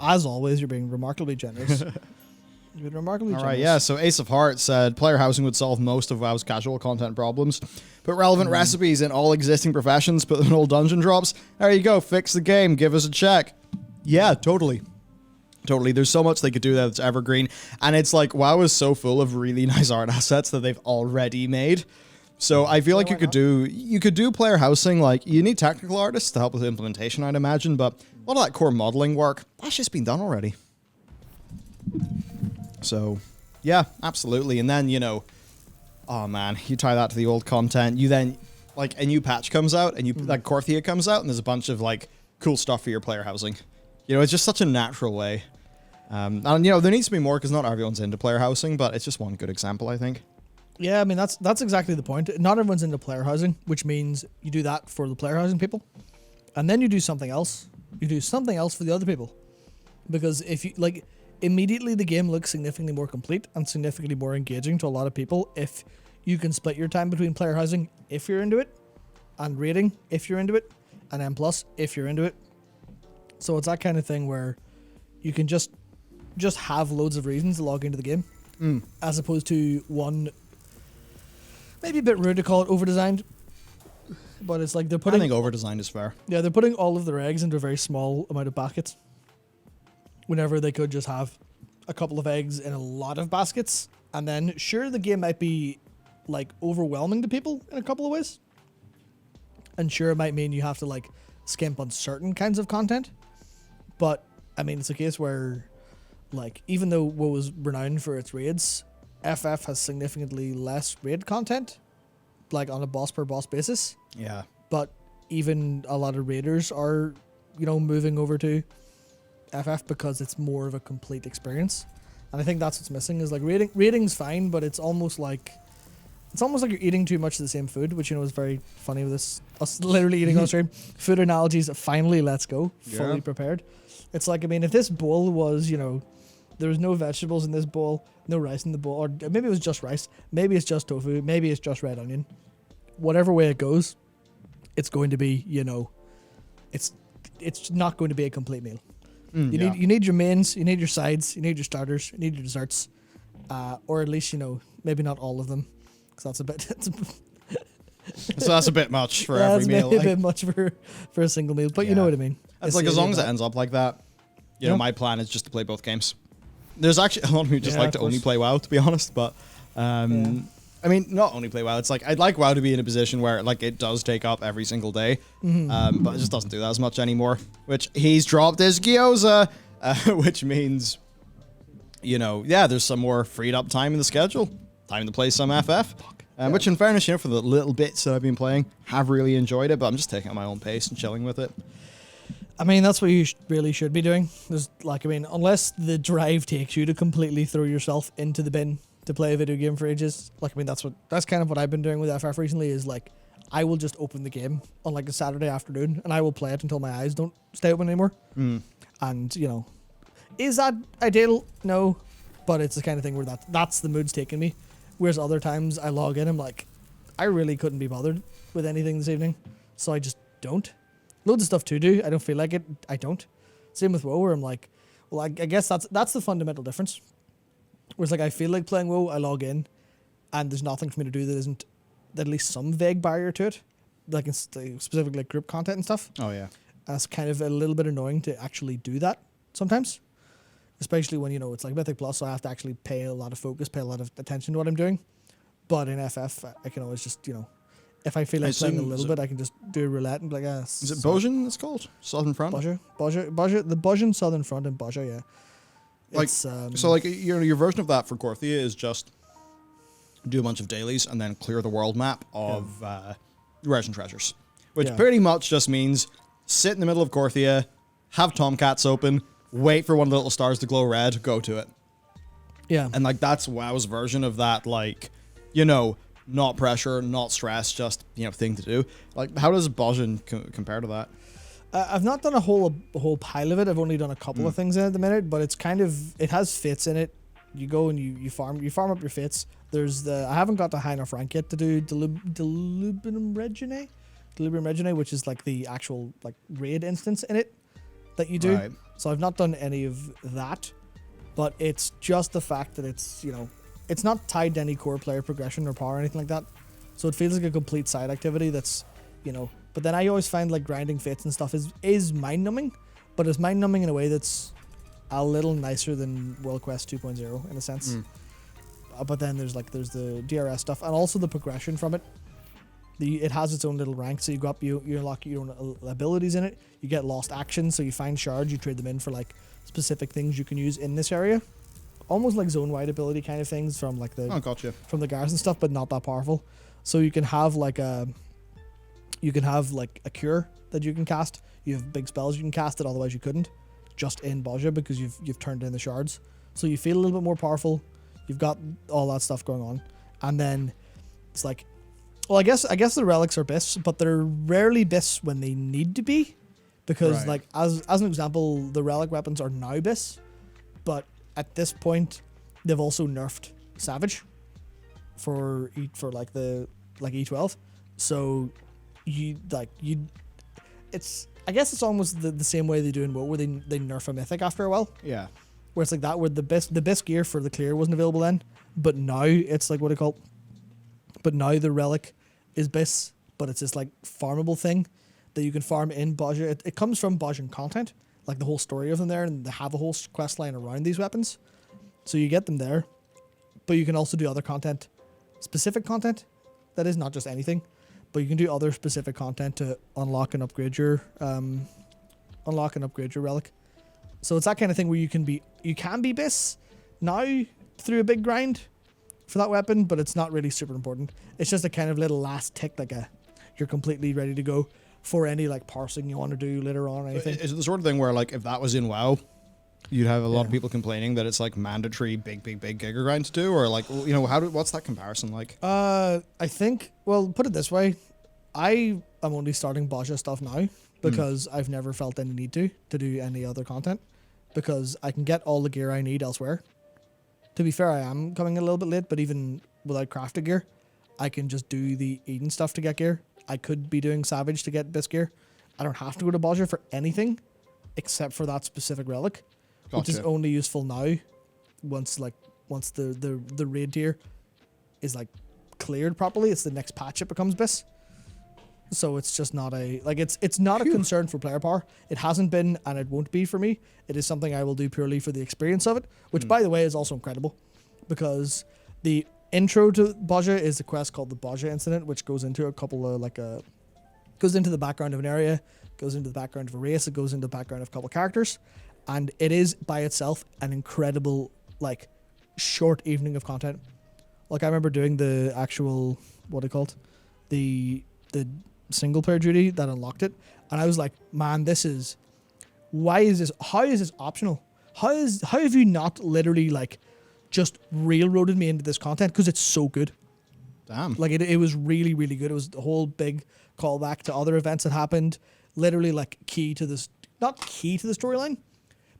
as always, you're being remarkably generous. You've been remarkably generous. All right, yeah. So Ace of Hearts said player housing would solve most of WoW's casual content problems. Put relevant recipes in all existing professions. Put them in all dungeon drops. There you go. Fix the game. Give us a check. Yeah, totally. Totally. There's so much they could do there that's evergreen. And it's like WoW is so full of really nice art assets that they've already made. So I feel like you could do player housing. Like, you need technical artists to help with implementation, I'd imagine, but a lot of that core modeling work, that's just been done already. So, yeah, absolutely. And then, you know, oh man, you tie that to the old content. You then, like, a new patch comes out, and like Korthia comes out, and there's a bunch of like cool stuff for your player housing. You know, it's just such a natural way. And you know, there needs to be more because not everyone's into player housing, but it's just one good example, I think. Yeah, I mean, that's exactly the point. Not everyone's into player housing, which means you do that for the player housing people. And then you do something else. You do something else for the other people. Because if you, like, immediately the game looks significantly more complete and significantly more engaging to a lot of people if you can split your time between player housing if you're into it, and raiding if you're into it, and M+ if you're into it. So it's that kind of thing where you can just have loads of reasons to log into the game. As opposed to one, maybe a bit rude to call it overdesigned, but it's like they're putting... I think overdesigned is fair. Yeah, they're putting all of their eggs into a very small amount of baskets, whenever they could just have a couple of eggs in a lot of baskets. And then, sure, the game might be, like, overwhelming to people in a couple of ways. And sure, it might mean you have to, like, skimp on certain kinds of content. But, I mean, it's a case where, like, even though WoW is renowned for its raids, FF has significantly less raid content, like, on a boss-per-boss basis. Yeah. But even a lot of raiders are, you know, moving over to FF because it's more of a complete experience. And I think that's what's missing, is like raiding's fine, but it's almost like you're eating too much of the same food, which, you know, is very funny with us literally eating on stream. Food analogies, finally, let's go. Fully prepared. It's like, I mean, if this bowl was, you know, there was no vegetables in this bowl, no rice in the bowl, or maybe it was just rice, maybe it's just tofu, maybe it's just red onion. Whatever way it goes, it's going to be, you know, it's not going to be a complete meal. You need your mains, you need your sides, you need your starters, you need your desserts, or at least, you know, maybe not all of them, because that's a bit. So that's a bit much for every meal. Maybe a bit much for a single meal, but you know what I mean. It's like, as long as it ends up like that, you know, my plan is just to play both games. There's actually a lot of people who just like to only play WoW, to be honest, but I mean, not only play WoW. It's like, I'd like WoW to be in a position where, like, it does take up every single day, but it just doesn't do that as much anymore. Which, he's dropped his gyoza, which means, you know, yeah, there's some more freed up time in the schedule, time to play some FF. Which, in fairness, you know, for the little bits that I've been playing, have really enjoyed it, but I'm just taking it at my own pace and chilling with it. I mean, that's what you really should be doing. There's, like, I mean, unless the drive takes you to completely throw yourself into the bin to play a video game for ages. Like, I mean, that's kind of what I've been doing with FF recently, is like, I will just open the game on like a Saturday afternoon and I will play it until my eyes don't stay open anymore. And, you know, is that ideal? No, but it's the kind of thing where that's the mood's taking me. Whereas other times I log in, I'm like, I really couldn't be bothered with anything this evening, so I just don't. Loads of stuff to do. I don't feel like it. I don't. Same with WoW, where I'm like, well, I guess that's the fundamental difference. Whereas, like, I feel like playing WoW, I log in, and there's nothing for me to do that isn't at least some vague barrier to it, like specifically like group content and stuff. Oh yeah. And it's kind of a little bit annoying to actually do that sometimes, especially when, you know, it's like Mythic Plus, so I have to actually pay a lot of focus, pay a lot of attention to what I'm doing. But in FF, I can always just, you know, if I feel like playing a little bit, I can just do a roulette and be like, is it Bojin it's called? Southern Front? Bozja, the Bojin Southern Front and Bozja, yeah. Like, so like your version of that for Korthia is just do a bunch of dailies and then clear the world map of rares and treasures, which pretty much just means sit in the middle of Korthia, have Tomcats open, wait for one of the little stars to glow red, go to it. Yeah. And like, that's WoW's version of that, like, you know, not pressure, not stress, just, you know, thing to do. Like, how does Bojin compare to that? I've not done a whole pile of it. I've only done a couple of things in it at the minute, but it's kind of, it has fates in it. You go and you farm up your fates. There's I haven't got the high enough rank yet to do Delubinum Reginae, which is like the actual like raid instance in it. that you do. Right. So I've not done any of that, but it's just the fact that it's, you know, it's not tied to any core player progression or power or anything like that. So it feels like a complete side activity that's, you know, but then I always find like grinding fates and stuff is mind numbing, but it's mind numbing in a way that's a little nicer than World Quest 2.0 in a sense. But then there's the DRS stuff and also the progression from it. It has its own little rank, so you go up, you unlock your own abilities in it. You get lost actions, so you find shards, you trade them in for like specific things you can use in this area. Almost like zone-wide ability kind of things from like the from the guards and stuff, but not that powerful. So you can have like a cure that you can cast. You have big spells you can cast that otherwise you couldn't, just in Baja because you've turned in the shards. So you feel a little bit more powerful. You've got all that stuff going on, and then it's like, well, I guess the relics are bis, but they're rarely bis when they need to be, because Right. like as an example, the relic weapons are now bis, but at this point they've also nerfed Savage for like E12, so it's, I guess it's almost the same way they do in WoW, where they nerf a mythic after a while. Yeah. Where it's like that, where the best gear for the clear wasn't available then, but now it's like but now the relic is bis, but it's this like farmable thing that you can farm in Baja. It comes from Bajan content, like the whole story of them there, and they have a whole quest line around these weapons. So you get them there, but you can also do other content, specific content, that is not just anything, but you can do other specific content to unlock and upgrade your relic. So it's that kind of thing where you can be bis now through a big grind for that weapon, but it's not really super important. It's just a kind of little last tick, like you're completely ready to go for any like parsing you want to do later on or anything. Is it the sort of thing where like if that was in WoW, you'd have a lot of people complaining that it's like mandatory big giga grind to do, or like, you know, what's that comparison like? I think, well, put it this way, I am only starting Baja stuff now because I've never felt any need to do any other content, because I can get all the gear I need elsewhere. To be fair, I am coming a little bit late, but even without crafted gear, I can just do the Eden stuff to get gear. I could be doing Savage to get bis gear. I don't have to go to Baja for anything except for that specific relic, which is only useful now once the raid tier is like cleared properly. It's the next patch it becomes bis. So it's just not it's not a concern for player power. It hasn't been, and it won't be for me. It is something I will do purely for the experience of it, which by the way is also incredible, because the intro to Baja is a quest called the Baja Incident, which goes into a couple of goes into the background of an area, goes into the background of a race, it goes into the background of a couple of characters, and it is by itself an incredible like short evening of content. Like I remember doing the actual the single player duty that unlocked it, and I was like, man, how is this optional? How have you not literally like just railroaded me into this content, because it's so good. Damn. Like it was really, really good. It was the whole big callback to other events that happened, literally like not key to the storyline,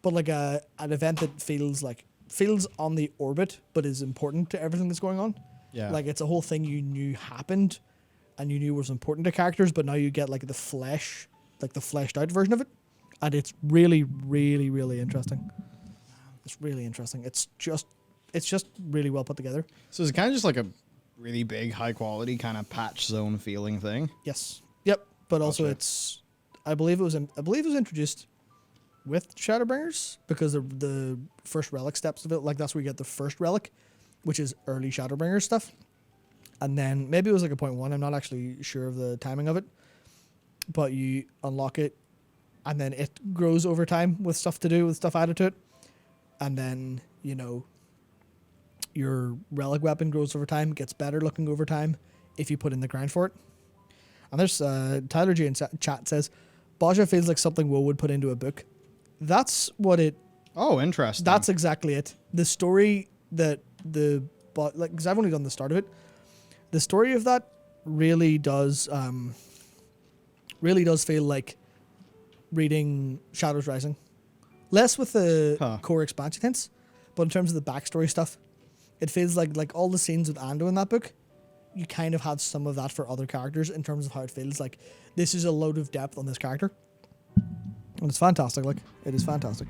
but like an event that feels on the orbit but is important to everything that's going on. Yeah. Like it's a whole thing you knew happened and you knew was important to characters, but now you get like the fleshed out version of it, and it's really, really, really interesting. It's really interesting. It's just really well put together. So it's kind of just like a really big, high quality kind of patch zone feeling thing. Yes. Yep. But also Gotcha. it's, I believe it was introduced with Shadowbringers, because the first relic steps of it, like that's where you get the first relic, which is early Shadowbringers stuff. And then maybe it was like a 0.1. I'm not actually sure of the timing of it, but you unlock it and then it grows over time with stuff to do, with stuff added to it. And then, you know, your relic weapon grows over time, gets better looking over time if you put in the grind for it. And there's Tyler G in chat says, Baja feels like something WoW would put into a book. That's what it... Oh, interesting. That's exactly it. The story that because I've only done the start of it. The story of that really does feel like reading Shadows Rising. Less with the core expansion hints, but in terms of the backstory stuff, it feels like all the scenes with Ando in that book, you kind of had some of that for other characters in terms of how it feels like this is a load of depth on this character. And it's fantastic. Like, it is fantastic.